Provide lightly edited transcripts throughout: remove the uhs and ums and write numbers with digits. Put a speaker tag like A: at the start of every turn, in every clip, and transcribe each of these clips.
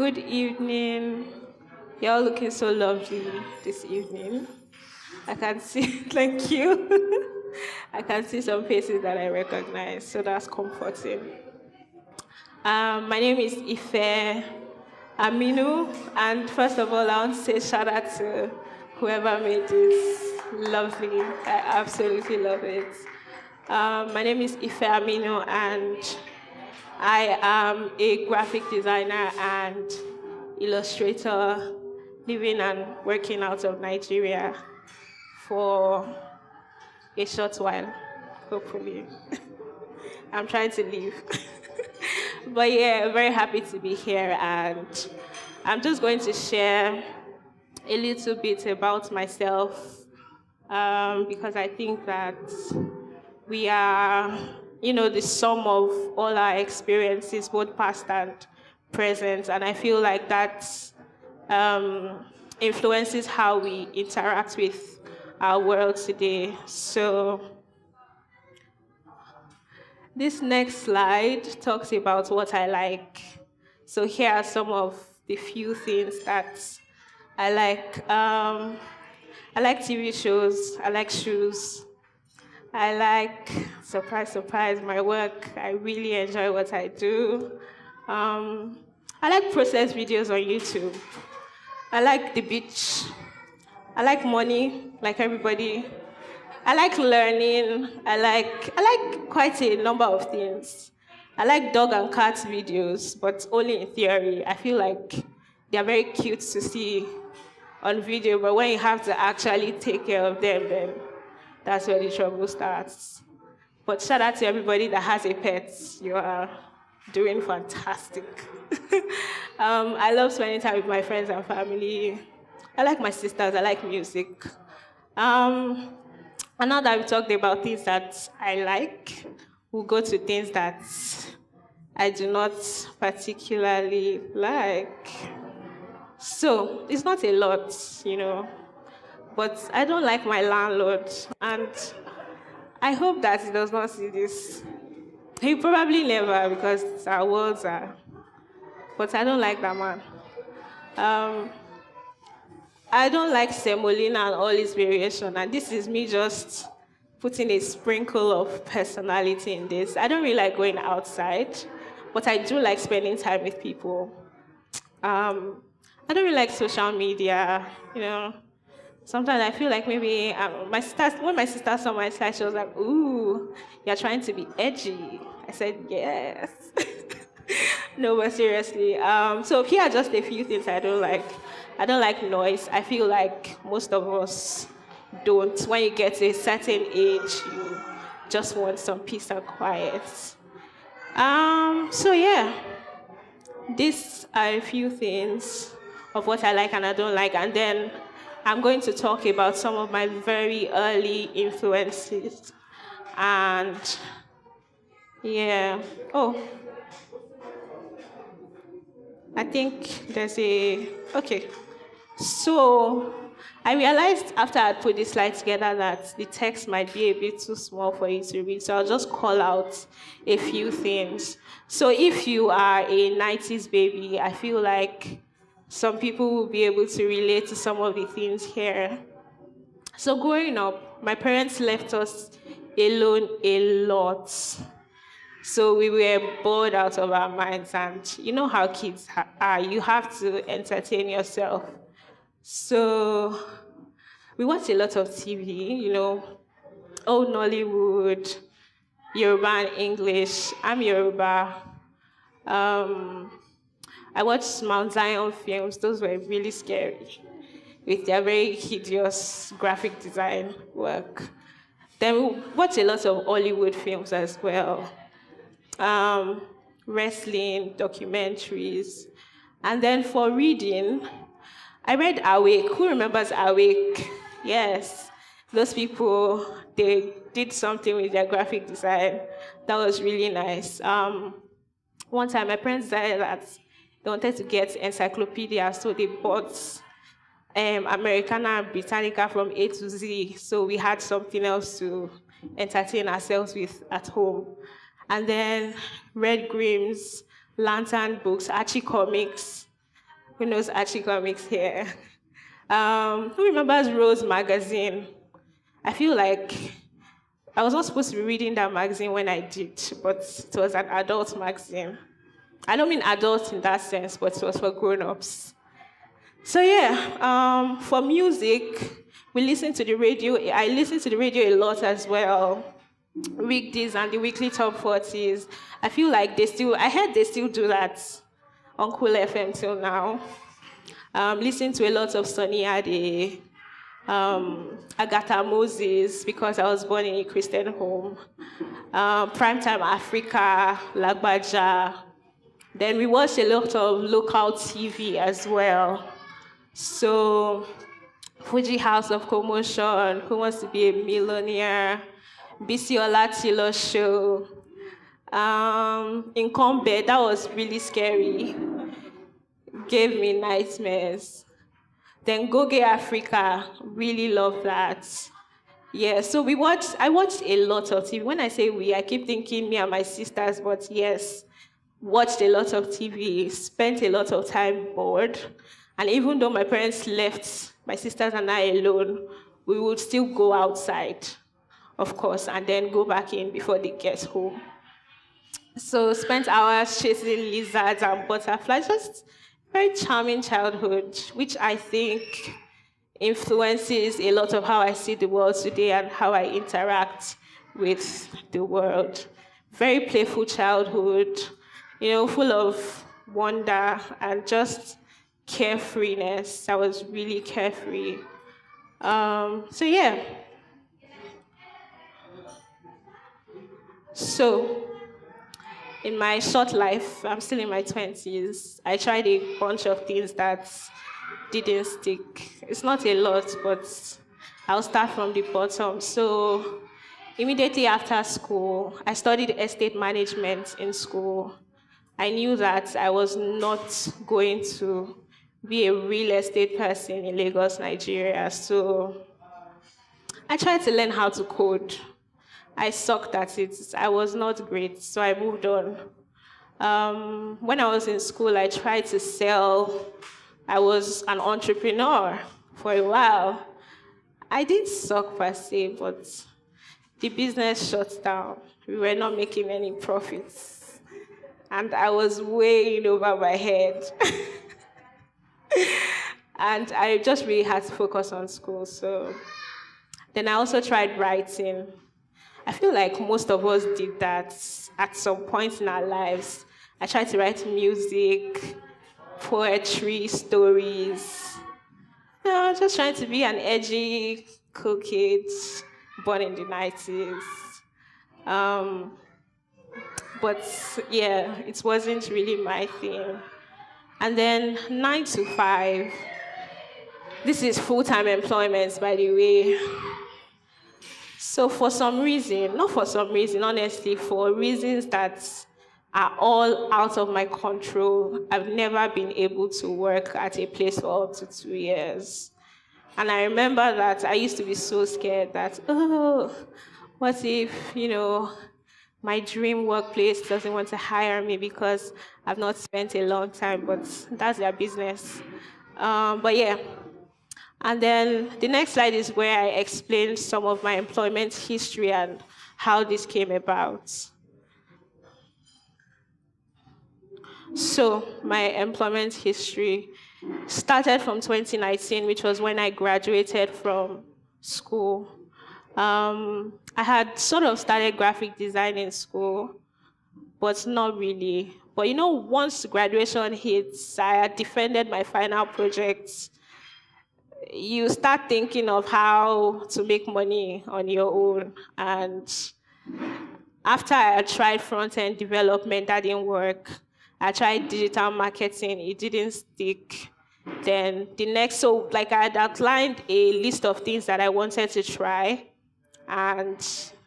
A: Good evening. You're all looking so lovely this evening. I can see, thank you. I can see some faces that I recognize, so that's comforting. My name is Ife Aminu, and first of all, I want to say shout out to whoever made this lovely. I absolutely love it. My name is Ife Aminu, and I am a graphic designer and illustrator living and working out of Nigeria for a short while, hopefully. I'm trying to leave. But yeah, very happy to be here, and I'm just going to share a little bit about myself because I think that we are, the sum of all our experiences, both past and present, and I feel like that influences how we interact with our world today. So this next slide talks about what I like. So here are some of the few things that I like. I like TV shows. I like shoes. I like, surprise, surprise, my work. I really enjoy what I do. I like process videos on YouTube. I like the beach. I like money, like everybody. I like learning. I like quite a number of things. I like dog and cat videos, but only in theory. I feel like they're very cute to see on video, but when you have to actually take care of them, then that's where the trouble starts. But shout out to everybody that has a pet. You are doing fantastic. I love spending time with my friends and family. I like my sisters. I like music. And now that we talked about things that I like, we'll go to things that I do not particularly like. So it's not a lot, but I don't like my landlord, and I hope that he does not see this. He probably never, because our worlds are, but I don't like that man. I don't like semolina and all its variation, and this is me just putting a sprinkle of personality in this. I don't really like going outside, but I do like spending time with people. I don't really like social media, Sometimes I feel like maybe when my sister saw my site, she was like, "Ooh, you're trying to be edgy." I said, "Yes." No, but seriously. So here are just a few things I don't like. I don't like noise. I feel like most of us don't. When you get to a certain age, you just want some peace and quiet. So yeah, these are a few things of what I like and I don't like, and then I'm going to talk about some of my very early influences. And yeah, I think okay. So I realized after I put this slide together that the text might be a bit too small for you to read, so I'll just call out a few things. So if you are a 90s baby, I feel like some people will be able to relate to some of the things here. So growing up, my parents left us alone a lot. So we were bored out of our minds, and you know how kids are, you have to entertain yourself. So we watch a lot of TV, old Nollywood, Yoruba and English. I'm Yoruba. I watched Mount Zion films. Those were really scary with their very hideous graphic design work. Then we watch a lot of Hollywood films as well. Wrestling, documentaries. And then for reading, I read Awake. Who remembers Awake? Yes. Those people, they did something with their graphic design. That was really nice. One time, my parents decided that they wanted to get encyclopedia, so they bought Americana and Britannica from A to Z, so we had something else to entertain ourselves with at home. And then read Grimm's, Lantern books, Archie comics. Who knows Archie Comics here? Who remembers Rose magazine? I feel like I was not supposed to be reading that magazine when I did, but it was an adult magazine. I don't mean adult in that sense, but it was for grown-ups. So yeah, for music, we listen to the radio. I listen to the radio a lot as well. Weekdays and the weekly top 40s. I feel like I heard they still do that on Cool FM till now. Listen to a lot of Sonny Ade, Agatha Moses, because I was born in a Christian home. Primetime Africa, Lagbaja. Then we watched a lot of local TV as well. So, Fuji House of Commotion, Who Wants to Be a Millionaire, BC Olatilo show. In Combat, that was really scary. Gave me nightmares. Then Goge Africa, really love that. Yeah, so I watched a lot of TV. When I say we, I keep thinking me and my sisters, but yes, watched a lot of TV, spent a lot of time bored. And even though my parents left my sisters and I alone, we would still go outside, of course, and then go back in before they get home. So spent hours chasing lizards and butterflies, just very charming childhood, which I think influences a lot of how I see the world today and how I interact with the world. Very playful childhood, full of wonder and just carefreeness. I was really carefree. So yeah. So in my short life, I'm still in my 20s, I tried a bunch of things that didn't stick. It's not a lot, but I'll start from the bottom. So immediately after school, I studied estate management in school. I knew that I was not going to be a real estate person in Lagos, Nigeria. So I tried to learn how to code. I sucked at it. I was not great, so I moved on. When I was in school, I tried to sell. I was an entrepreneur for a while. I didn't suck per se, but the business shut down. We were not making any profits. And I was way in over my head. And I just really had to focus on school. So then I also tried writing. I feel like most of us did that at some point in our lives. I tried to write music, poetry, stories. Just trying to be an edgy, cool kid, born in the 90s. But yeah, it wasn't really my thing. And then 9 to 5. This is full-time employment, by the way. So for some reason, not for some reason, honestly, for reasons that are all out of my control, I've never been able to work at a place for up to 2 years. And I remember that I used to be so scared that, what if, my dream workplace doesn't want to hire me because I've not spent a long time, but that's their business. But yeah. And then the next slide is where I explain some of my employment history and how this came about. So my employment history started from 2019, which was when I graduated from school. I had sort of started graphic design in school, but not really. But once graduation hits, I had defended my final project. You start thinking of how to make money on your own. And after I had tried front-end development, that didn't work. I tried digital marketing, it didn't stick. Then I had outlined a list of things that I wanted to try. And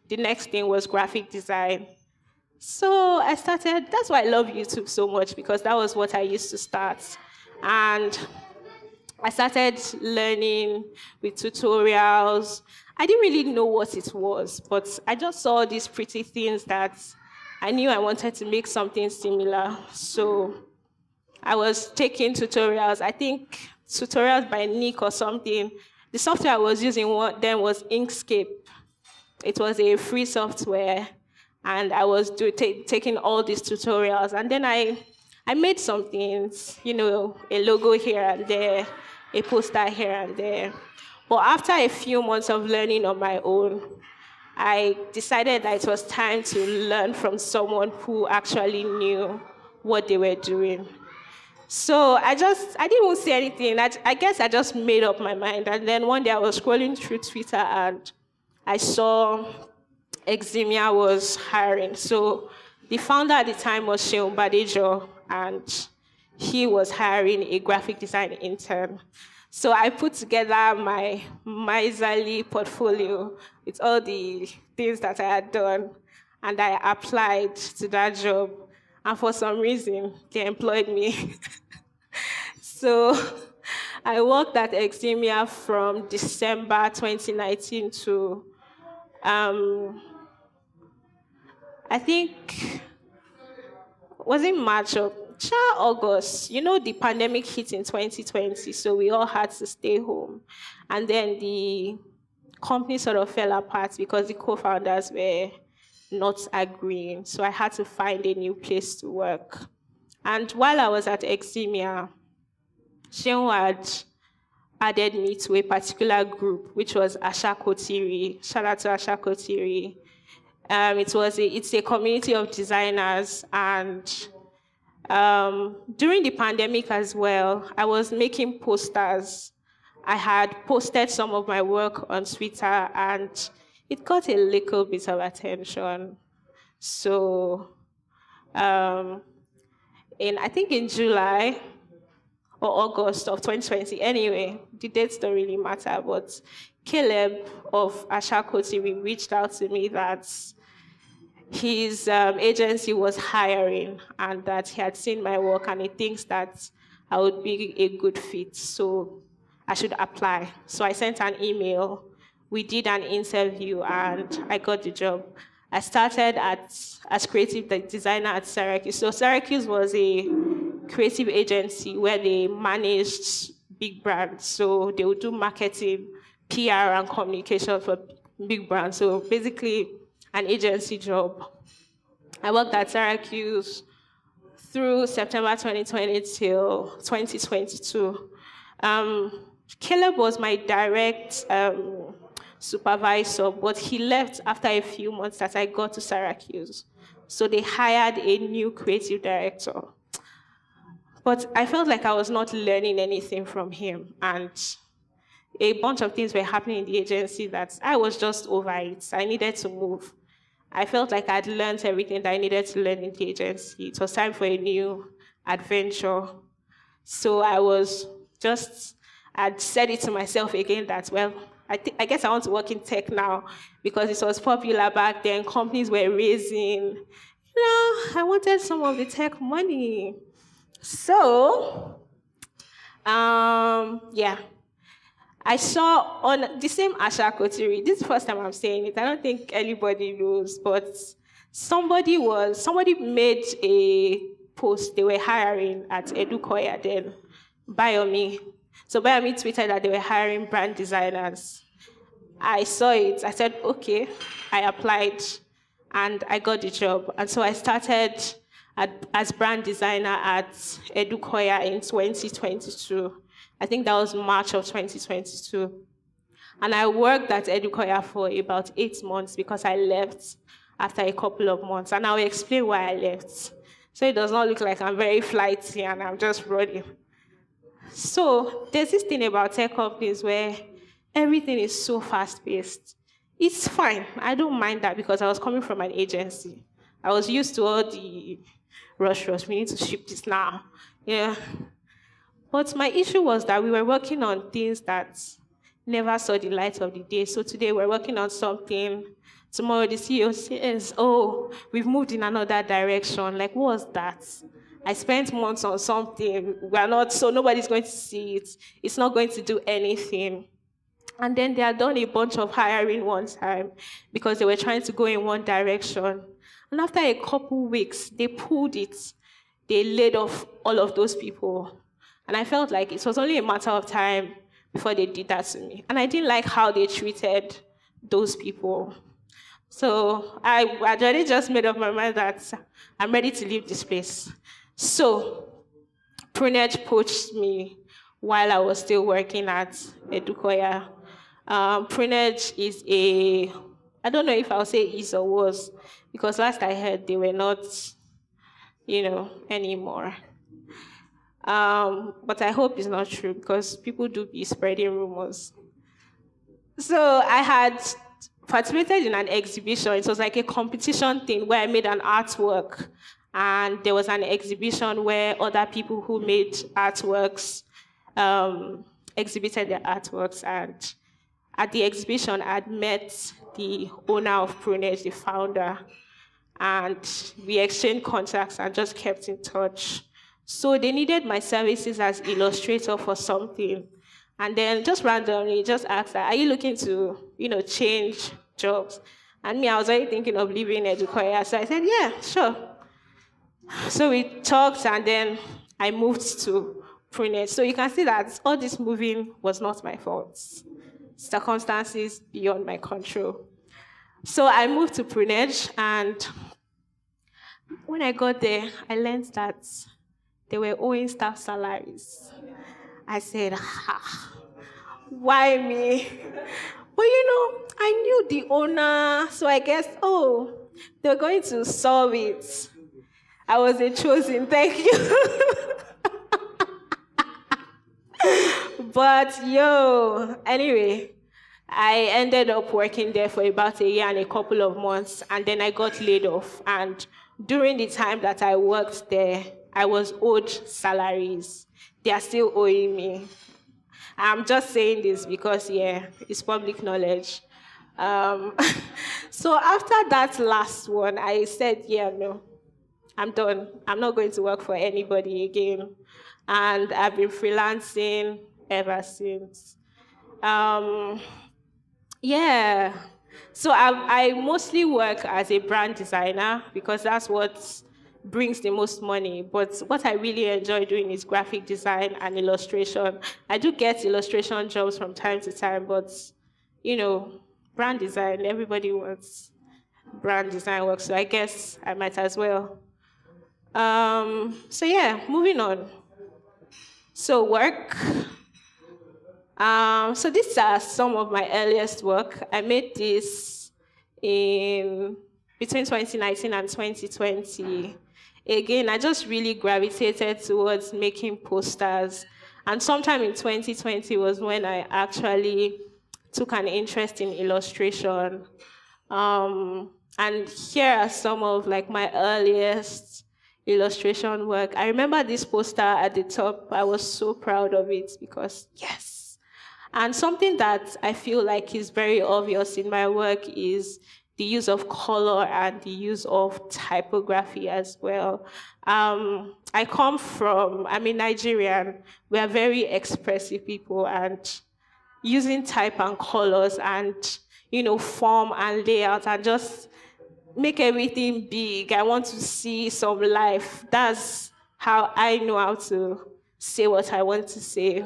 A: the next thing was graphic design. So I started, that's why I love YouTube so much, because that was what I used to start. And I started learning with tutorials. I didn't really know what it was, but I just saw these pretty things that I knew I wanted to make something similar. So I was taking tutorials. I think tutorials by Nick or something. The software I was using then was Inkscape. It was a free software, and I was taking all these tutorials. And then I made some things, a logo here and there, a poster here and there. But after a few months of learning on my own, I decided that it was time to learn from someone who actually knew what they were doing. So I didn't even say anything. I guess I just made up my mind. And then one day I was scrolling through Twitter and I saw Eximia was hiring. So the founder at the time was Sheon Badejo, and he was hiring a graphic design intern. So I put together my miserly portfolio with all the things that I had done, and I applied to that job. And for some reason, they employed me. So I worked at Eximia from December 2019 to, I think, was it March or August? The pandemic hit in 2020, so we all had to stay home. And then the company sort of fell apart because the co-founders were not agreeing. So I had to find a new place to work. And while I was at Eximia, Sheon had added me to a particular group, which was Asha Kotiri. Shout out to Asha Kotiri. It's a community of designers, and during the pandemic as well, I was making posters. I had posted some of my work on Twitter, and it got a little bit of attention. So, I think in July or August of 2020, anyway, the dates don't really matter, but Caleb of Asha Kotiri reached out to me that his agency was hiring and that he had seen my work and he thinks that I would be a good fit, so I should apply. So I sent an email, we did an interview, and I got the job. I started as creative designer at Syracuse. So Syracuse was a creative agency where they managed big brands. So they would do marketing, PR, and communication for big brands. So basically, an agency job. I worked at Syracuse through September 2020 till 2022. Caleb was my direct supervisor, but he left after a few months that I got to Syracuse. So they hired a new creative director. But I felt like I was not learning anything from him, and a bunch of things were happening in the agency that I was just over it. I needed to move. I felt like I'd learned everything that I needed to learn in the agency. It was time for a new adventure. So I'd said it to myself again that, well, I guess I want to work in tech now because it was popular back then. Companies were raising. I wanted some of the tech money. So, I saw on the same Asha Kotiri, this is the first time I'm saying it, I don't think anybody knows, but somebody made a post, they were hiring at Edukoya then, Biomi. So Biomi tweeted that they were hiring brand designers. I saw it, I said, okay, I applied, and I got the job. And so I started as brand designer at Edukoya in 2022. I think that was March of 2022. And I worked at Edukoya for about 8 months because I left after a couple of months. And I'll explain why I left. So it does not look like I'm very flighty and I'm just running. So there's this thing about tech companies where everything is so fast-paced. It's fine. I don't mind that because I was coming from an agency. I was used to all the rush. We need to ship this now. Yeah. But my issue was that we were working on things that never saw the light of the day. So today we're working on something. Tomorrow the CEO says, oh, we've moved in another direction. Like, what was that? I spent months on something. So nobody's going to see it. It's not going to do anything. And then they had done a bunch of hiring one time because they were trying to go in one direction. And after a couple weeks, they pulled it. they laid off all of those people. And I felt like it was only a matter of time before they did that to me. And I didn't like how they treated those people. So I already just made up my mind that I'm ready to leave this place. So Prunet poached me while I was still working at Edukoya. Prunet is I don't know if I'll say is or was, because last I heard they were not, anymore. But I hope it's not true because people do be spreading rumors. So I had participated in an exhibition. It was like a competition thing where I made an artwork. And there was an exhibition where other people who made artworks exhibited their artworks. And at the exhibition, I'd met the owner of Prunet, the founder. And we exchanged contacts and just kept in touch. So they needed my services as illustrator for something. And then just randomly, just asked her, are you looking to, change jobs? And me, I was already thinking of leaving Edukoya. So I said, yeah, sure. So we talked, and then I moved to Prunet. So you can see that all this moving was not my fault. Circumstances beyond my control. So I moved to Prunet, and when I got there, I learned that they were owing staff salaries. I said, why me? But I knew the owner, so I guess, they're going to solve it. I was a chosen, thank you. But anyway, I ended up working there for about a year and a couple of months, and then I got laid off. And during the time that I worked there, I was owed salaries. They are still owing me. I'm just saying this because, it's public knowledge. So after that last one, I said, no, I'm done. I'm not going to work for anybody again. And I've been freelancing ever since. So I mostly work as a brand designer because that's what brings the most money. But what I really enjoy doing is graphic design and illustration. I do get illustration jobs from time to time, but brand design, everybody wants brand design work, so I guess I might as well. Moving on. So work. So these are some of my earliest work. I made this in between 2019 and 2020. Again, I just really gravitated towards making posters. And sometime in 2020 was when I actually took an interest in illustration. And here are some of my earliest illustration work. I remember this poster at the top. I was so proud of it because, yes. And something that I feel like is very obvious in my work is the use of color and the use of typography as well. I'm Nigerian. We are very expressive people, and using type and colors and, form and layout and just make everything big. I want to see some life. That's how I know how to say what I want to say.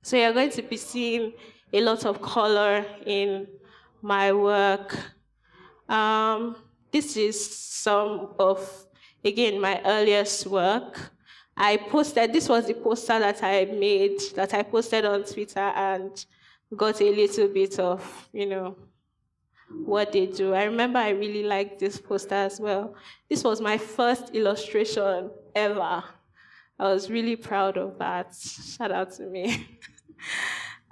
A: So you're going to be seeing a lot of color in my work. This is some of, again, my earliest work. This was the poster that I made, that I posted on Twitter and got a little bit of, what they do. I remember I really liked this poster as well. This was my first illustration ever. I was really proud of that. Shout out to me.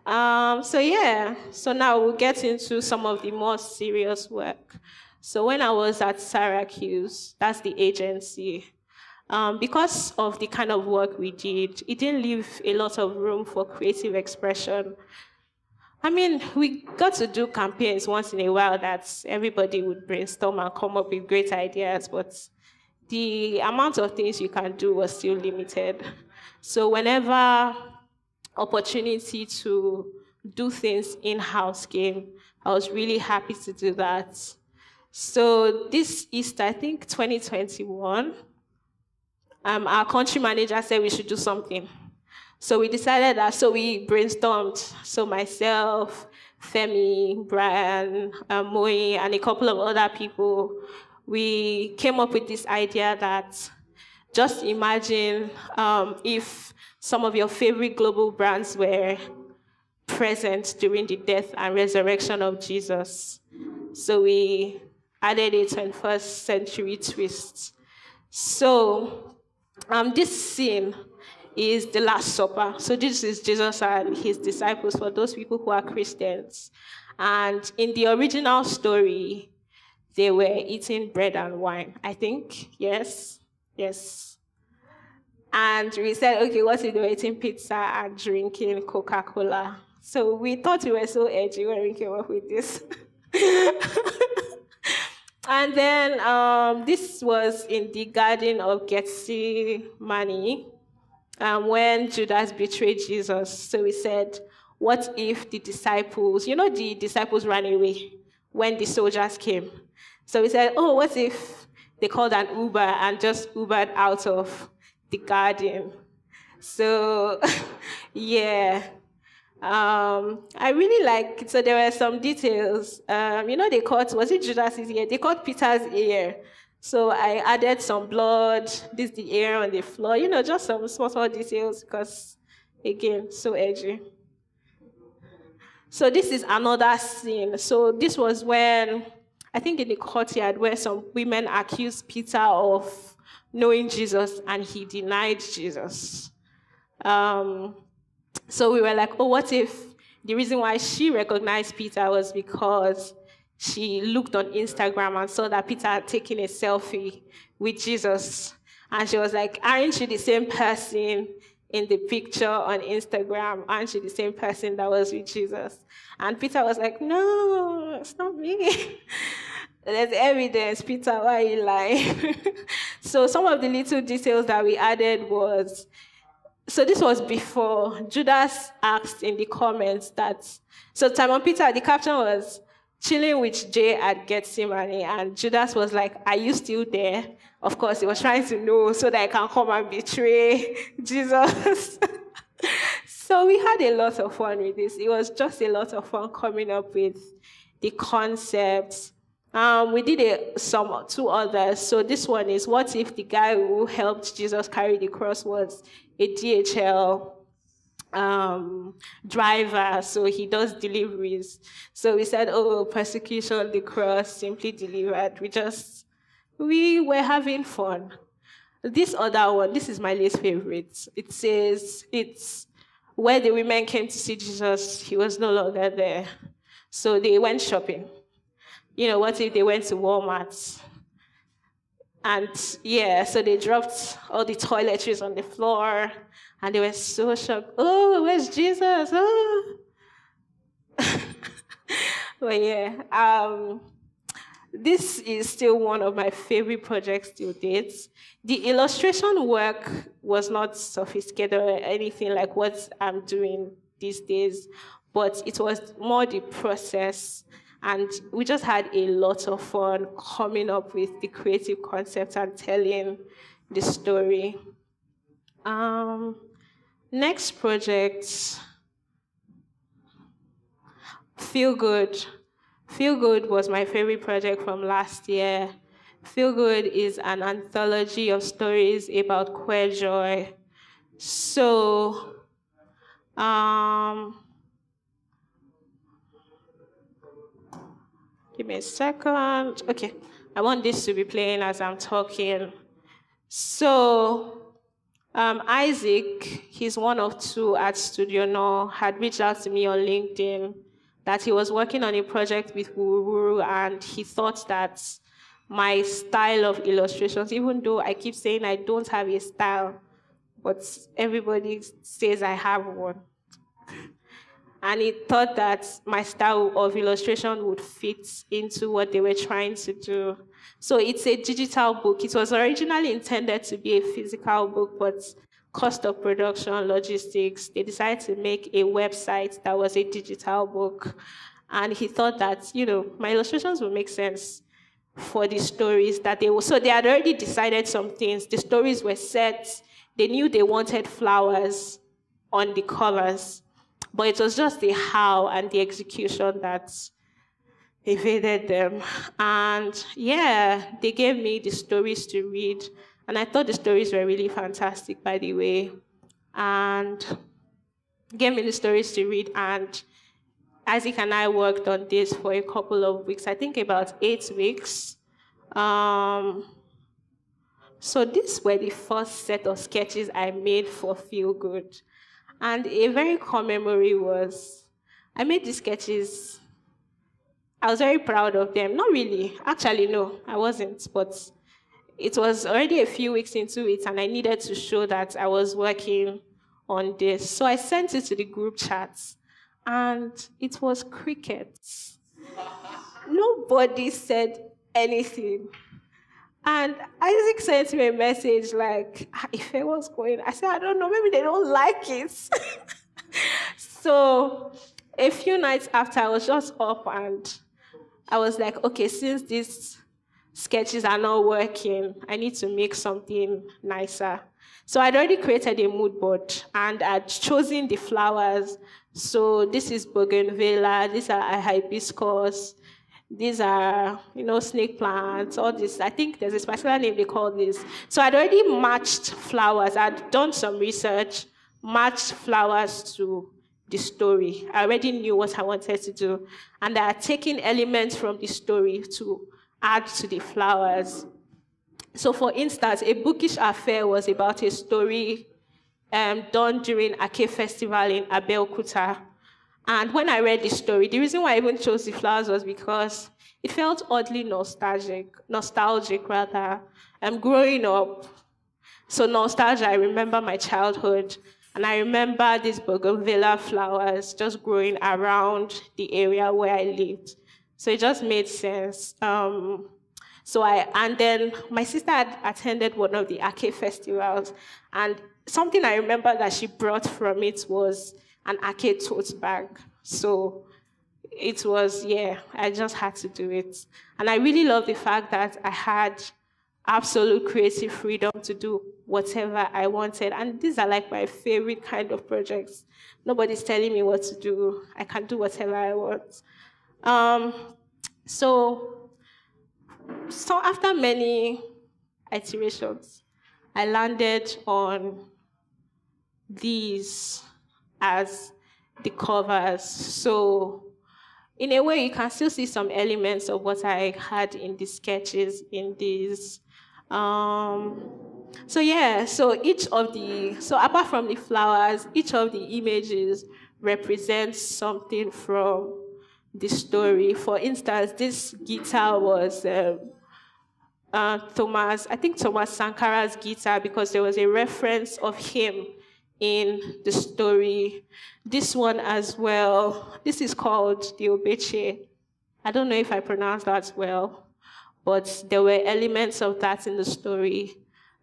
A: So now we'll get into some of the more serious work. So when I was at Syracuse, that's the agency, because of the kind of work we did, it didn't leave a lot of room for creative expression. We got to do campaigns once in a while that everybody would brainstorm and come up with great ideas, but the amount of things you can do was still limited. So whenever opportunity to do things in-house came, I was really happy to do that. So this Easter, I think 2021, our country manager said we should do something. So we decided that, so we brainstormed. So myself, Femi, Brian, Moe, and a couple of other people, we came up with this idea that just imagine if some of your favorite global brands were present during the death and resurrection of Jesus. So we added a 21st century twist. So this scene is the Last Supper. So this is Jesus and his disciples for those people who are Christians. And in the original story, they were eating bread and wine, I think. Yes. And we said, okay, what if they were eating pizza and drinking Coca-Cola? So we thought we were so edgy when we came up with this. And then this was in the Garden of Gethsemane when Judas betrayed Jesus. So we said, what if the disciples ran away when the soldiers came? So we said, oh, what if they called an Uber and just Ubered out of the garden? So, yeah. I really like, so there were some details. They cut, was it Judas's ear? They cut Peter's ear. So I added some blood, this the ear on the floor, just some small details because, again, so edgy. So this is another scene. So this was when, I think in the courtyard, where some women accused Peter of knowing Jesus and he denied Jesus. So we were like, oh, what if the reason why she recognized Peter was because she looked on Instagram and saw that Peter had taken a selfie with Jesus. And she was like, aren't you the same person in the picture on Instagram? Aren't you the same person that was with Jesus? And Peter was like, no, it's not me. There's evidence, Peter, why are you lying? So some of the little details that we added was, so this was before Judas asked in the comments that, so Simon Peter, the caption was, chilling with Jay at Gethsemane, and Judas was like, are you still there? Of course, he was trying to know so that I can come and betray Jesus. So we had a lot of fun with this. It was just a lot of fun coming up with the concepts. We did two others. So this one is, what if the guy who helped Jesus carry the cross was a DHL driver, so he does deliveries. So we said, oh, persecution, the cross, simply delivered. We were having fun. This other one, this is my least favorite. It says, it's where the women came to see Jesus, he was no longer there. So they went shopping. What if they went to Walmart? And yeah, so they dropped all the toiletries on the floor, and they were so shocked. Oh, where's Jesus? Oh. But yeah, this is still one of my favorite projects to date. The illustration work was not sophisticated or anything like what I'm doing these days, but it was more the process. And we just had a lot of fun coming up with the creative concepts and telling the story. Next project, Feelgood. Feelgood was my favorite project from last year. Feelgood is an anthology of stories about queer joy. So, give me a second. Okay, I want this to be playing as I'm talking. So, Isaac, he's one of two at Studio No, had reached out to me on LinkedIn that he was working on a project with Wuru, and he thought that my style of illustrations, even though I keep saying I don't have a style, but everybody says I have one. And he thought that my style of illustration would fit into what they were trying to do. So it's a digital book. It was originally intended to be a physical book, but cost of production, logistics, they decided to make a website that was a digital book. And he thought that, my illustrations would make sense for the stories that they were. So they had already decided some things. The stories were set. They knew they wanted flowers on the covers, but it was just the how and the execution that evaded them. And yeah, they gave me the stories to read, and I thought the stories were really fantastic, by the way. And gave me the stories to read, and Isaac and I worked on this for a couple of weeks, I think about 8 weeks. Um, so these were the first set of sketches I made for Feelgood. And a very core memory was I made these sketches. I was very proud of them. Not really. Actually, no, I wasn't. But it was already a few weeks into it, and I needed to show that I was working on this. So I sent it to the group chats, and it was crickets. Nobody said anything. And Isaac sent me a message like, if it was going, I said, I don't know, maybe they don't like it. So a few nights after, I was just up and I was like, okay, since these sketches are not working, I need to make something nicer. So I'd already created a mood board and I'd chosen the flowers. So this is bougainvillea, these are hibiscus, these are, snake plants, all this. I think there's a particular name they call this. So I'd already matched flowers. I'd done some research, matched flowers to the story. I already knew what I wanted to do. And I had taken elements from the story to add to the flowers. So for instance, A Bookish Affair was about a story done during Ake Festival in Abeokuta. And when I read the story, the reason why I even chose the flowers was because it felt oddly nostalgic rather. Growing up, so nostalgia, I remember my childhood, and I remember these bougainvillea flowers just growing around the area where I lived. So it just made sense. And then my sister had attended one of the Ake festivals, and something I remember that she brought from it was an Ake tote bag. So it was, I just had to do it. And I really love the fact that I had absolute creative freedom to do whatever I wanted. And these are like my favorite kind of projects. Nobody's telling me what to do. I can do whatever I want. So after many iterations, I landed on these as the covers. So in a way, you can still see some elements of what I had in the sketches in these. So apart from the flowers, each of the images represents something from the story. For instance, this guitar was Thomas Sankara's guitar, because there was a reference of him in the story. This one as well, this is called the Obeche. I don't know if I pronounced that well, but there were elements of that in the story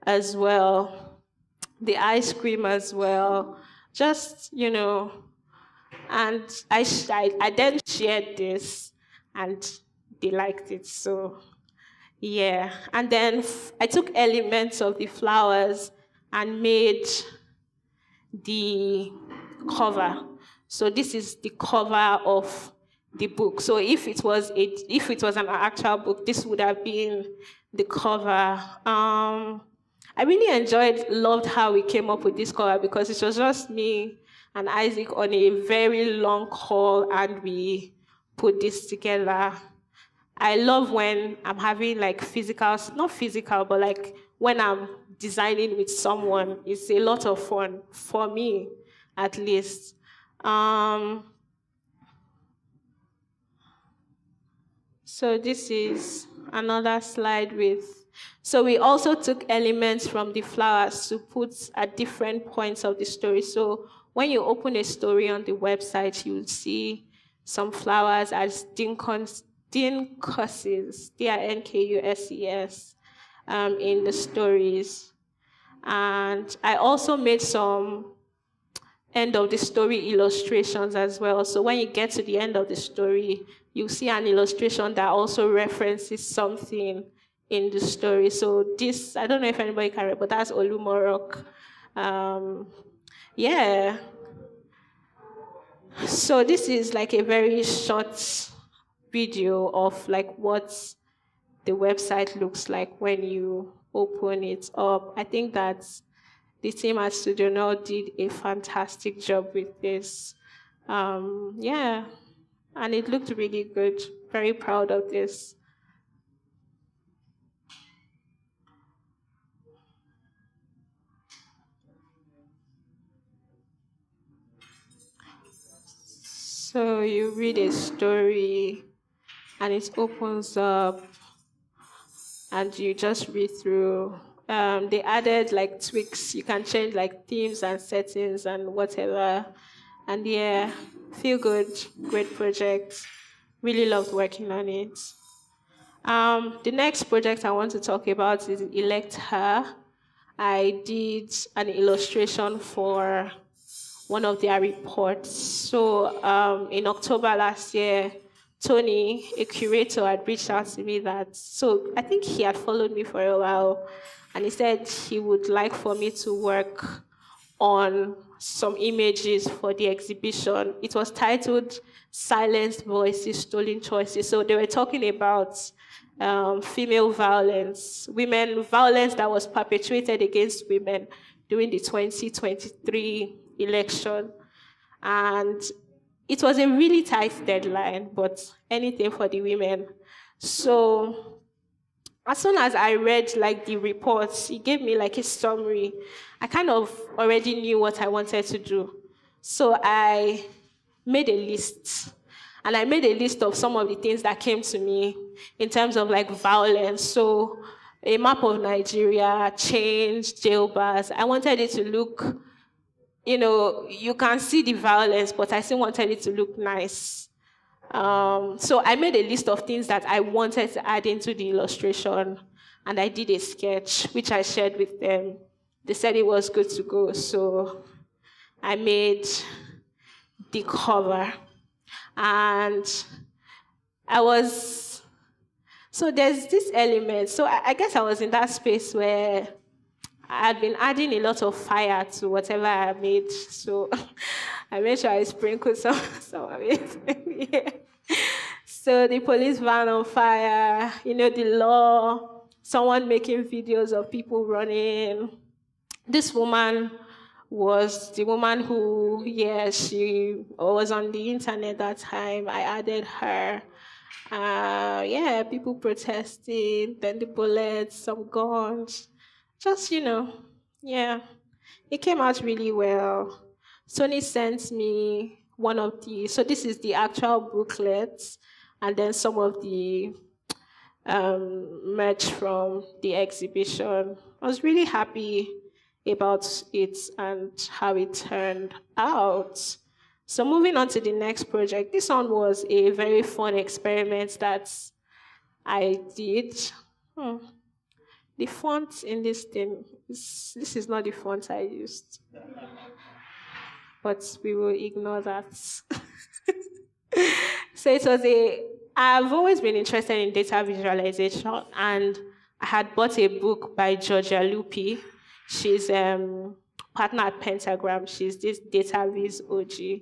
A: as well. The ice cream as well, just, and I then shared this and they liked it, so yeah. And then I took elements of the flowers and made the cover. So this is the cover of the book. So if it was an actual book, this would have been the cover. I really loved how we came up with this cover, because it was just me and Isaac on a very long call, and we put this together. I love when I'm having like not physical, but like when I'm designing with someone. It's a lot of fun, for me at least. So this is another slide so we also took elements from the flowers to put at different points of the story. So when you open a story on the website, you will see some flowers as dinkuses, Dinkuses, in the stories. And I also made some end of the story illustrations as well. So when you get to the end of the story, you see an illustration that also references something in the story. So this, I don't know if anybody can read, but that's Olumorok. Um, yeah. So this is like a very short video of like what the website looks like when you open it up. I think that the team at Studio Now did a fantastic job with this. Yeah, and it looked really good. Very proud of this. So you read a story and it opens up and you just read through. They added like tweaks. You can change like themes and settings and whatever. And yeah, feel good, great project. Really loved working on it. The next project I want to talk about is Elect Her. I did an illustration for one of their reports. So in October last year, Tony, a curator, had reached out to me that, so I think he had followed me for a while, and he said he would like for me to work on some images for the exhibition. It was titled Silenced Voices, Stolen Choices. So they were talking about female violence, women violence that was perpetrated against women during the 2023 election. And it was a really tight deadline, but anything for the women. So as soon as I read like the reports, it gave me like a summary. I kind of already knew what I wanted to do. So I made a list. And I made a list of some of the things that came to me in terms of like violence. So a map of Nigeria, change, jail bars. I wanted it to look, you can see the violence, but I still wanted it to look nice. So I made a list of things that I wanted to add into the illustration, and I did a sketch, which I shared with them. They said it was good to go, so I made the cover. And so there's this element. So I guess I was in that space where I had been adding a lot of fire to whatever I made. So I made sure I sprinkled some of it. Yeah. So the police van on fire, the law, someone making videos of people running. This woman was the woman who, she was on the internet that time. I added her. People protesting, then the bullets, some guns. Just, yeah. It came out really well. Sony sent me one of so this is the actual booklet, and then some of the merch from the exhibition. I was really happy about it and how it turned out. So moving on to the next project, this one was a very fun experiment that I did. The font in this thing, this is not the font I used, but we will ignore that. So I've always been interested in data visualization, and I had bought a book by Georgia Lupi. She's partner at Pentagram. She's this data viz OG.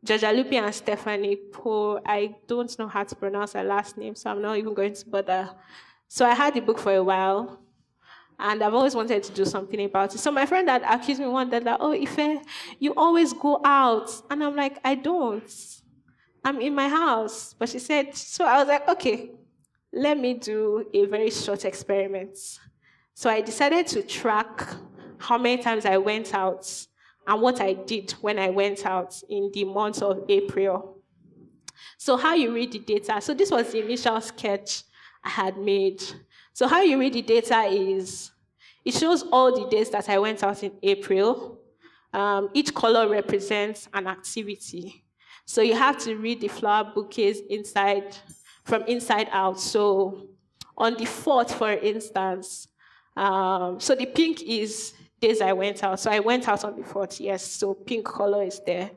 A: Georgia Lupi and Stephanie Poe. I don't know how to pronounce her last name, so I'm not even going to bother. So I had the book for a while, and I've always wanted to do something about it. So my friend had accused me one day that, oh, Ife, you always go out. And I'm like, I don't. I'm in my house. But she said, so I was like, okay, let me do a very short experiment. So I decided to track how many times I went out and what I did when I went out in the month of April. So how you read the data. So this was the initial sketch I had made. So how you read the data is, it shows all the days that I went out in April. Each color represents an activity. So you have to read the flower bouquets from inside out. So on the 4th, for instance, so the pink is days I went out. So I went out on the 4th, yes. So pink color is there.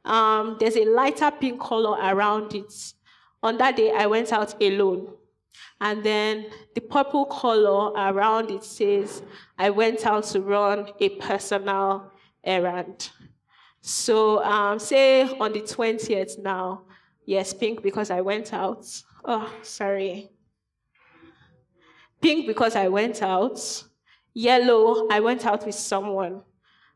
A: There's a lighter pink color around it. On that day, I went out alone. And then the purple color around it says, I went out to run a personal errand. So say on the 20th now, yes, pink because I went out. Oh, sorry. Pink because I went out. Yellow, I went out with someone.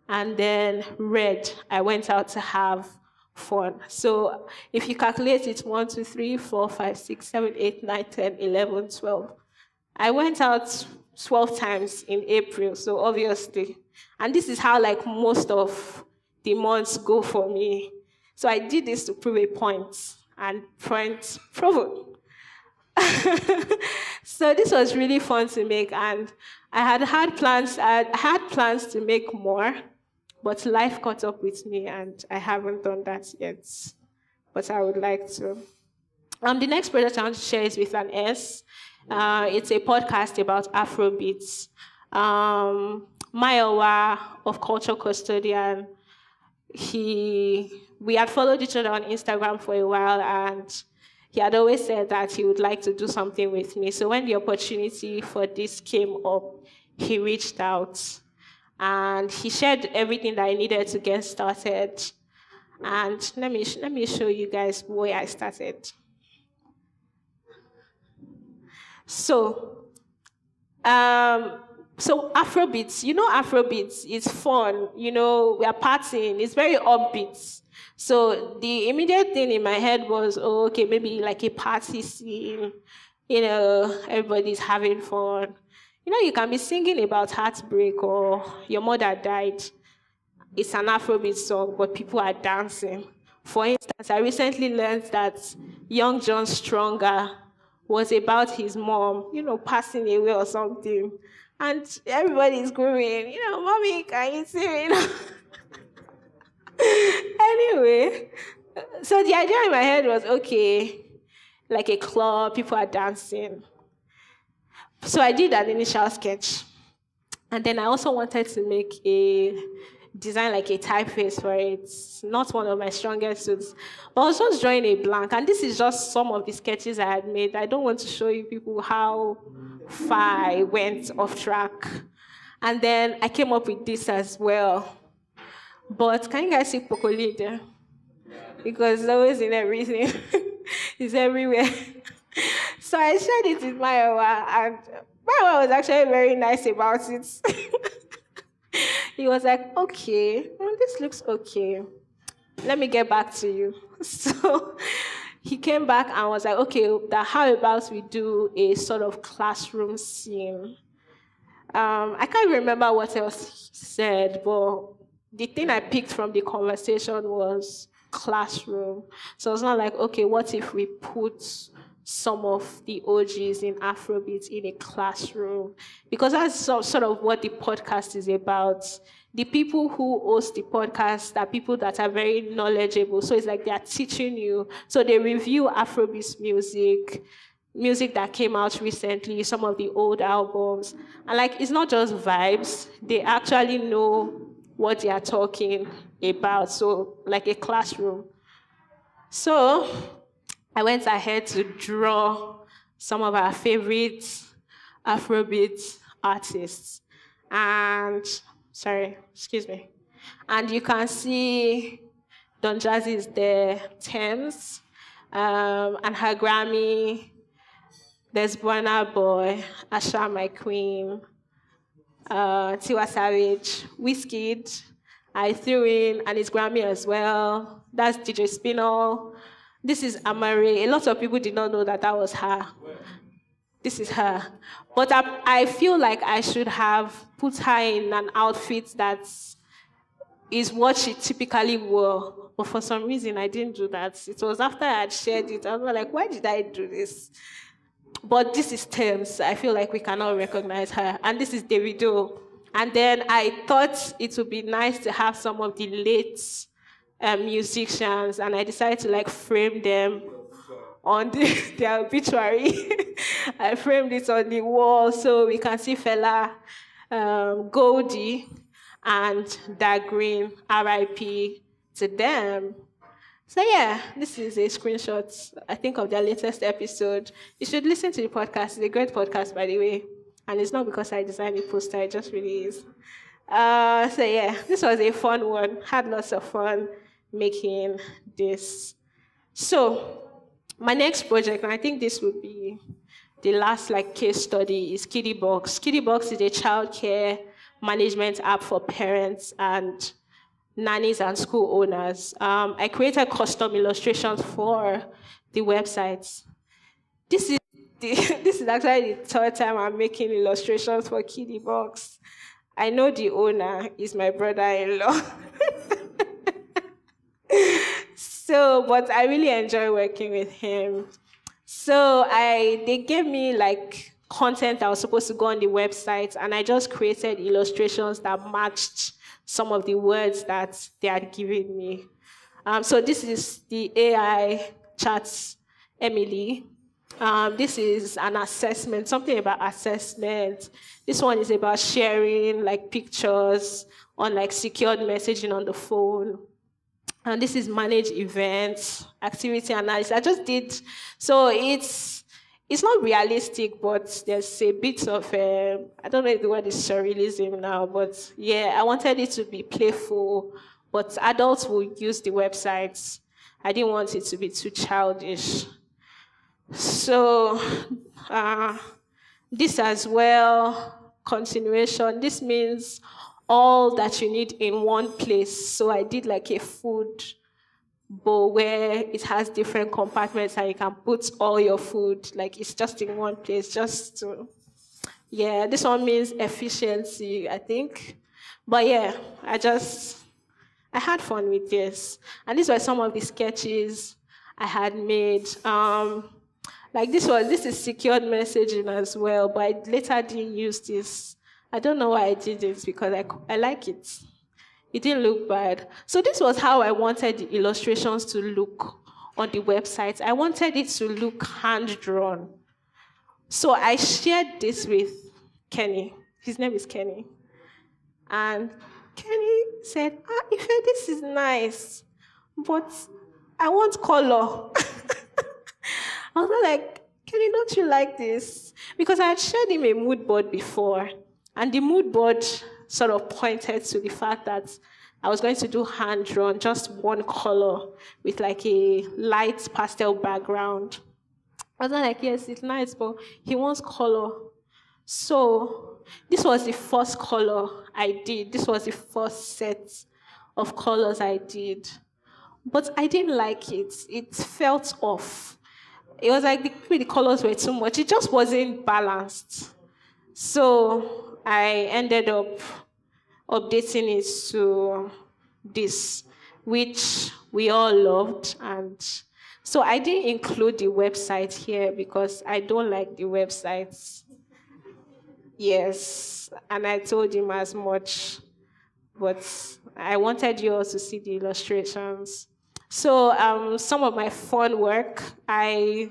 A: And then red, I went out to have fun. So if you calculate it, 1, 2, 3, 4, 5, 6, 7, 8, 9, 10, 11, 12. I went out 12 times in April, so obviously. And this is how like most of the months go for me. So I did this to prove a point, and point proven. So this was really fun to make, and I had plans to make more, but life caught up with me, and I haven't done that yet. But I would like to. The next project I want to share is with an S. It's a podcast about Afrobeats. Mayowa of Culture Custodian, we had followed each other on Instagram for a while, and he had always said that he would like to do something with me. So when the opportunity for this came up, he reached out, and he shared everything that I needed to get started. And let me show you guys where I started. So Afrobeats, Afrobeats is fun. We are partying. It's very upbeat. So the immediate thing in my head was, okay, maybe like a party scene. Everybody's having fun. You can be singing about heartbreak or your mother died. It's an Afrobeat song, but people are dancing. For instance, I recently learned that Young John Stronger was about his mom, passing away or something. And everybody's grooving, mommy, can you see me? Anyway, so the idea in my head was, okay, like a club, people are dancing. So I did an initial sketch. And then I also wanted to make design like a typeface for it. It's not one of my strongest suits. But I was just drawing a blank. And this is just some of the sketches I had made. I don't want to show you people how far I went off track. And then I came up with this as well. But can you guys see Pokoli there? Because it's always in everything. It's everywhere. So I shared it with Mayowa, and Mayowa was actually very nice about it. He was like, okay, this looks okay. Let me get back to you. So he came back and was like, okay, how about we do a sort of classroom scene? I can't remember what else he said, but the thing I picked from the conversation was classroom. So it's not like, okay, what if we put some of the OGs in Afrobeat in a classroom? Because that's sort of what the podcast is about. The people who host the podcast are people that are very knowledgeable. So it's like they are teaching you. So they review Afrobeat music that came out recently, some of the old albums. And like, it's not just vibes. They actually know what they are talking about. So like a classroom. So I went ahead to draw some of our favorite Afrobeat artists. And, and you can see Don Jazzy is there, Thames, and her Grammy. There's Burna Boy, Asha My Queen, Tiwa Savage, Wizkid. I threw in, and his Grammy as well. That's DJ Spinall. This is Amare. A lot of people did not know that was her. This is her. But I feel like I should have put her in an outfit that is what she typically wore. But for some reason, I didn't do that. It was after I had shared it. I was like, why did I do this? But this is Thames. I feel like we cannot recognize her. And this is Davido. And then I thought it would be nice to have some of the late musicians, and I decided to frame them on their obituary. I framed it on the wall so we can see Fela, Goldie, and dark green, RIP to them. So yeah, this is a screenshot, I think, of their latest episode. You should listen to the podcast. It's a great podcast, by the way. And it's not because I designed the poster, it just really is. So yeah, this was a fun one. Had lots of fun making this. So my next project, and I think this would be the last like case study, is Kiddiebox. Kiddiebox is a childcare management app for parents and nannies and school owners. I created custom illustrations for the websites. This is this is actually the third time I'm making illustrations for Kiddiebox. I know the owner is my brother-in-law. So, but I really enjoy working with him. So they gave me like content that was supposed to go on the website, and I just created illustrations that matched some of the words that they had given me. So this is the AI chat Emily. This is an assessment, something about assessment. This one is about sharing like pictures on like secured messaging on the phone. And this is manage events, activity analysis. I just did, so it's not realistic, but there's a bit of I don't know if the word is surrealism now, but yeah, I wanted it to be playful, but adults will use the websites. I didn't want it to be too childish. So this as well, continuation. This means all that you need in one place. So I did like a food bowl where it has different compartments and you can put all your food, like it's just in one place, just to, yeah, this one means efficiency, I think. But yeah, I had fun with this. And these were some of the sketches I had made. Like this is secured messaging as well, but I later didn't use this. I don't know why I did it because I like it. It didn't look bad. So this was how I wanted the illustrations to look on the website. I wanted it to look hand-drawn. So I shared this with Kenny. His name is Kenny. And Kenny said, Ife, this is nice, but I want color. I was like, Kenny, don't you like this? Because I had shared him a mood board before, and the mood board sort of pointed to the fact that I was going to do hand-drawn, just one color with like a light pastel background. I was like, yes, it's nice, but he wants color. So this was the first color I did. This was the first set of colors I did. But I didn't like it. It felt off. It was like the colors were too much. It just wasn't balanced. So I ended up updating it to this, which we all loved. And so I didn't include the website here because I don't like the websites. Yes, and I told him as much, but I wanted you all to see the illustrations. So some of my fun work, I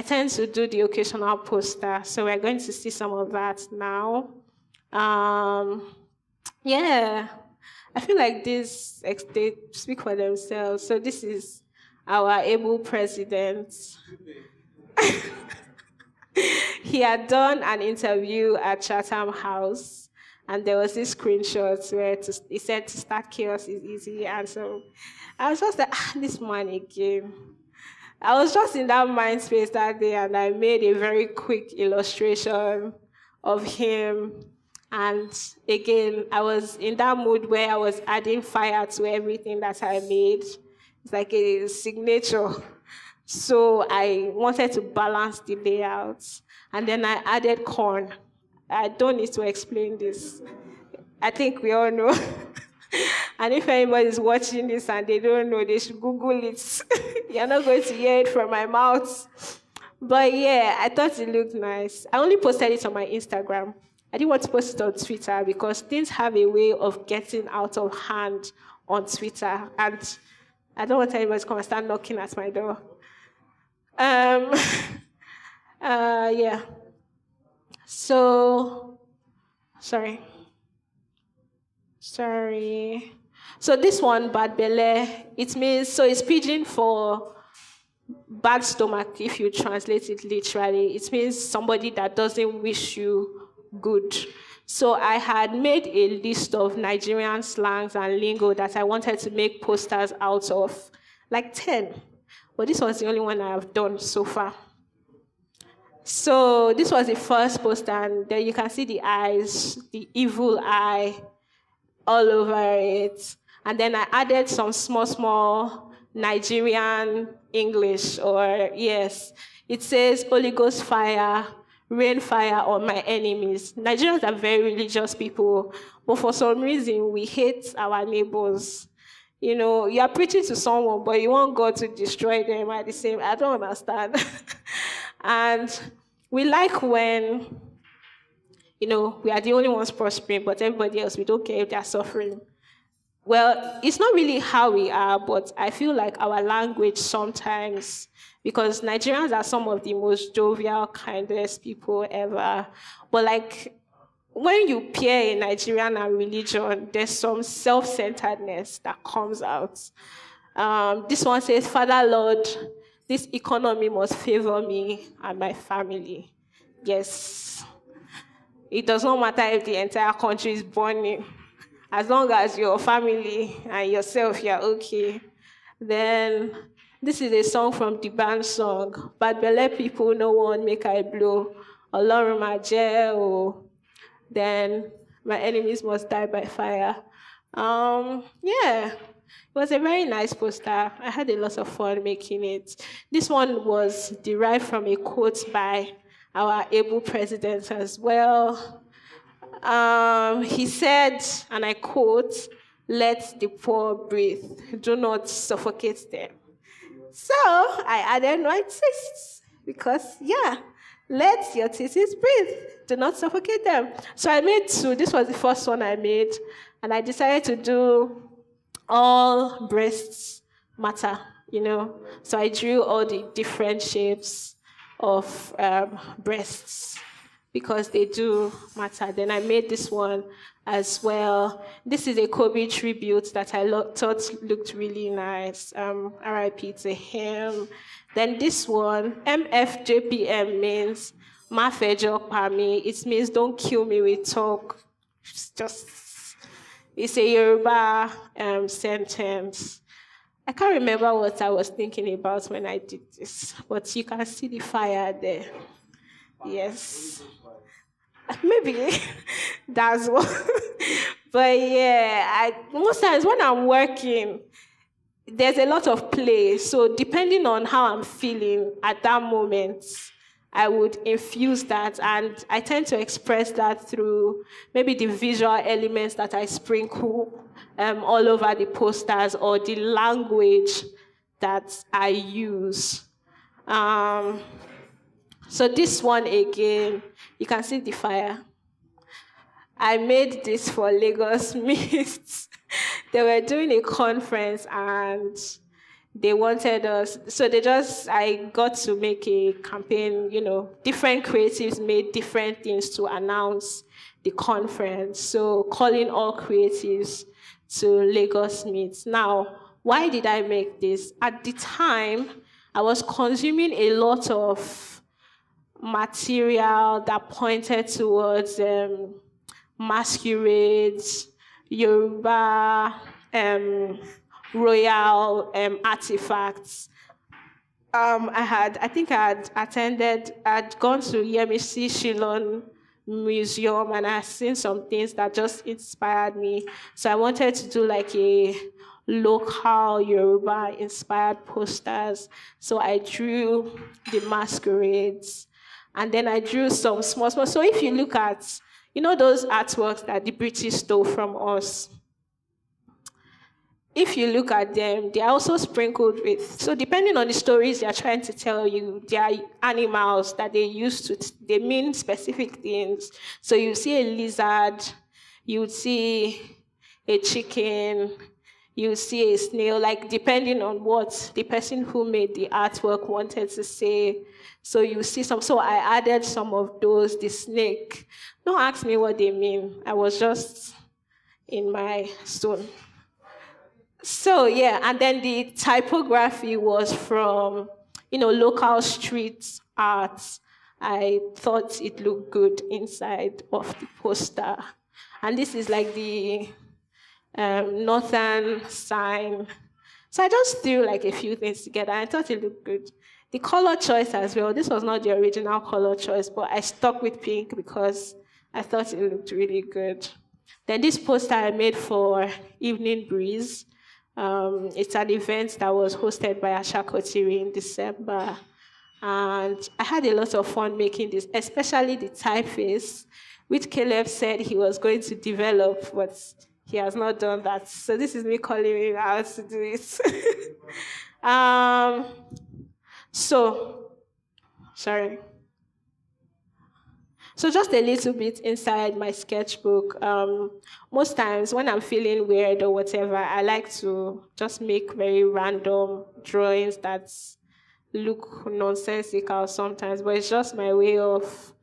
A: tend to do the occasional poster, so we're going to see some of that now. Yeah, I feel like they speak for themselves. So this is our able president. He had done an interview at Chatham House, and there was this screenshot where he said to start chaos is easy, and so I was just like, this man again. I was just in that mind space that day, and I made a very quick illustration of him. And again, I was in that mood where I was adding fire to everything that I made. It's like a signature. So I wanted to balance the layouts. And then I added corn. I don't need to explain this. I think we all know. And if anybody is watching this and they don't know, they should Google it. You're not going to hear it from my mouth. But yeah, I thought it looked nice. I only posted it on my Instagram. I didn't want to post it on Twitter because things have a way of getting out of hand on Twitter. And I don't want anybody to come and start knocking at my door. Yeah. So, sorry. Sorry. So this one, bad belle, it means, so it's pidgin for bad stomach if you translate it literally. It means somebody that doesn't wish you good. So I had made a list of Nigerian slangs and lingo that I wanted to make posters out of, like 10. But this was the only one I have done so far. So this was the first poster, and then you can see the eyes, the evil eye, all over it. And then I added some small, small Nigerian English, or yes, it says Holy Ghost fire, rain fire on my enemies. Nigerians are very religious people, but for some reason we hate our neighbors. You know, you are preaching to someone, but you want God to destroy them at the same. I don't understand. And we like when, you know, we are the only ones prospering, but everybody else, we don't care if they're suffering. Well, it's not really how we are, but I feel like our language sometimes, because Nigerians are some of the most jovial, kindest people ever. But like, when you pair a Nigerian and religion, there's some self-centeredness that comes out. This one says, Father Lord, this economy must favor me and my family. Yes. It does not matter if the entire country is burning. As long as your family and yourself, you're okay. Then, this is a song from the band song. Bad belle people, no one make I blow. Ọlọ́run má jẹ́ o. Then, my enemies must die by fire. Yeah, it was a very nice poster. I had a lot of fun making it. This one was derived from a quote by our able president as well. He said, and I quote, "Let the poor breathe. Do not suffocate them." So I added my twists because, yeah, let your titties breathe. Do not suffocate them. So I made 2. This was the first one I made. And I decided to do all breasts matter, you know. So I drew all the different shapes of breasts because they do matter. Then I made this one as well. This is a Kobe tribute that I thought looked really nice. RIP to him. Then this one, MFJPM means Mafejo Pami. It means don't kill me with talk. It's a Yoruba sentence. I can't remember what I was thinking about when I did this, but you can see the fire there. Yes. Maybe that's what. But yeah, most times when I'm working, there's a lot of play. So depending on how I'm feeling at that moment, I would infuse that, and I tend to express that through maybe the visual elements that I sprinkle all over the posters, or the language that I use. So this one again, you can see the fire. I made this for Lagos Meets. They were doing a conference and they wanted us, so I got to make a campaign, you know, different creatives made different things to announce the conference. So calling all creatives to Lagos Meets. Now, why did I make this? At the time, I was consuming a lot of material that pointed towards masquerades, Yoruba, royal artifacts. I'd gone to Yemisi Shillong Museum, and I had seen some things that just inspired me. So I wanted to do like a local Yoruba inspired posters. So I drew the masquerades, and then I drew some small. So if you look at, you know, those artworks that the British stole from us, if you look at them, they are also sprinkled with, so depending on the stories they are trying to tell you, they are animals that they use they mean specific things. So you see a lizard, you would see a chicken, you see a snail, like depending on what the person who made the artwork wanted to say. So you see some, so I added some of those, the snake. Don't ask me what they mean. I was just, in my stone. So yeah, and then the typography was from, local street art. I thought it looked good inside of the poster. And this is like the northern sign. So I just threw like a few things together. I thought it looked good. The color choice as well. This was not the original color choice, but I stuck with pink because I thought it looked really good. Then this poster I made for Evening Breeze. It's an event that was hosted by Asha Kotiri in December. And I had a lot of fun making this, especially the typeface, which Caleb said he was going to develop, but he has not done that. So this is me calling him out to do it. um, so, sorry. So just a little bit inside my sketchbook. Most times when I'm feeling weird or whatever, I like to just make very random drawings that look nonsensical sometimes, but it's just my way of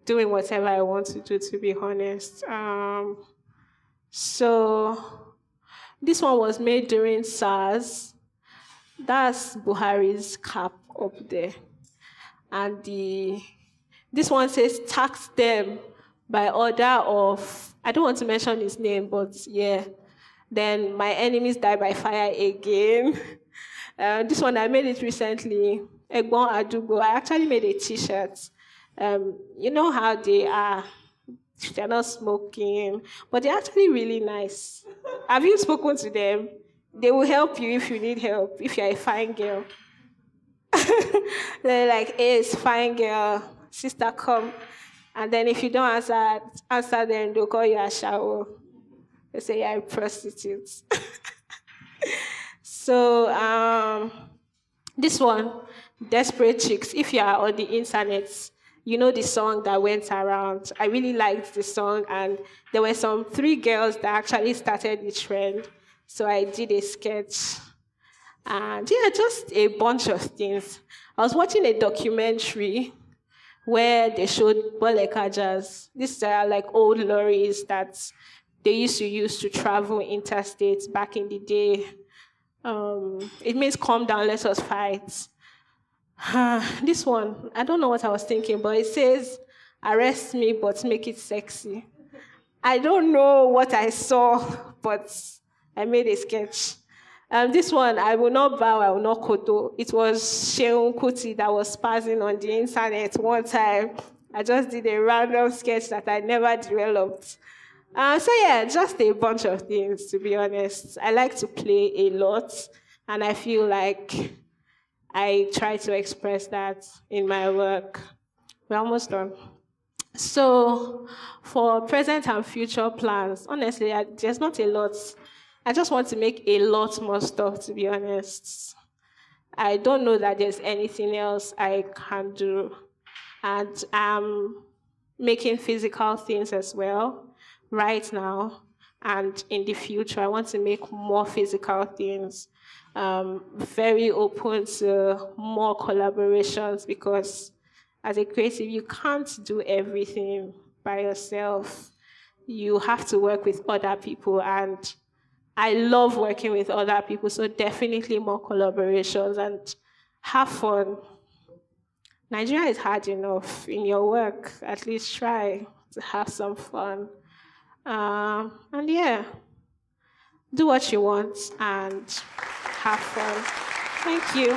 A: doing whatever I want to do, to be honest. So this one was made during SARS. That's Buhari's cap up there. And this one says, tax them by order of, I don't want to mention his name, but yeah. Then my enemies die by fire again. This one, I made it recently. Egbon Adugo. I actually made a t-shirt. You know how they are. They're not smoking, but they're actually really nice. Have you spoken to them? They will help you if you need help, if you're a fine girl. They're like, hey, it's fine girl, sister, come. And then if you don't answer them, they'll call you a shower. They say you're a prostitute. So this one, Desperate Chicks. If you are on the internet, you know the song that went around. I really liked the song, and there were some 3 girls that actually started the trend. So I did a sketch. And yeah, just a bunch of things. I was watching a documentary where they showed bolekajas. These are like old lorries that they used to use to travel interstates back in the day. It means calm down, let us fight. This one, I don't know what I was thinking, but it says, arrest me, but make it sexy. I don't know what I saw, but I made a sketch. This one, I will not bow, I will not koto. It was Sheun Kuti that was spazzing on the internet one time. I just did a random sketch that I never developed. So yeah, just a bunch of things, to be honest. I like to play a lot, and I feel like I try to express that in my work. We're almost done. So for present and future plans, honestly, there's not a lot. I just want to make a lot more stuff, to be honest. I don't know that there's anything else I can do. And I'm making physical things as well right now. And in the future, I want to make more physical things. Very open to more collaborations, because as a creative, you can't do everything by yourself. You have to work with other people, and I love working with other people, so definitely more collaborations and have fun. Nigeria is hard enough. In your work, at least try to have some fun. And yeah, do what you want and have fun. Thank you.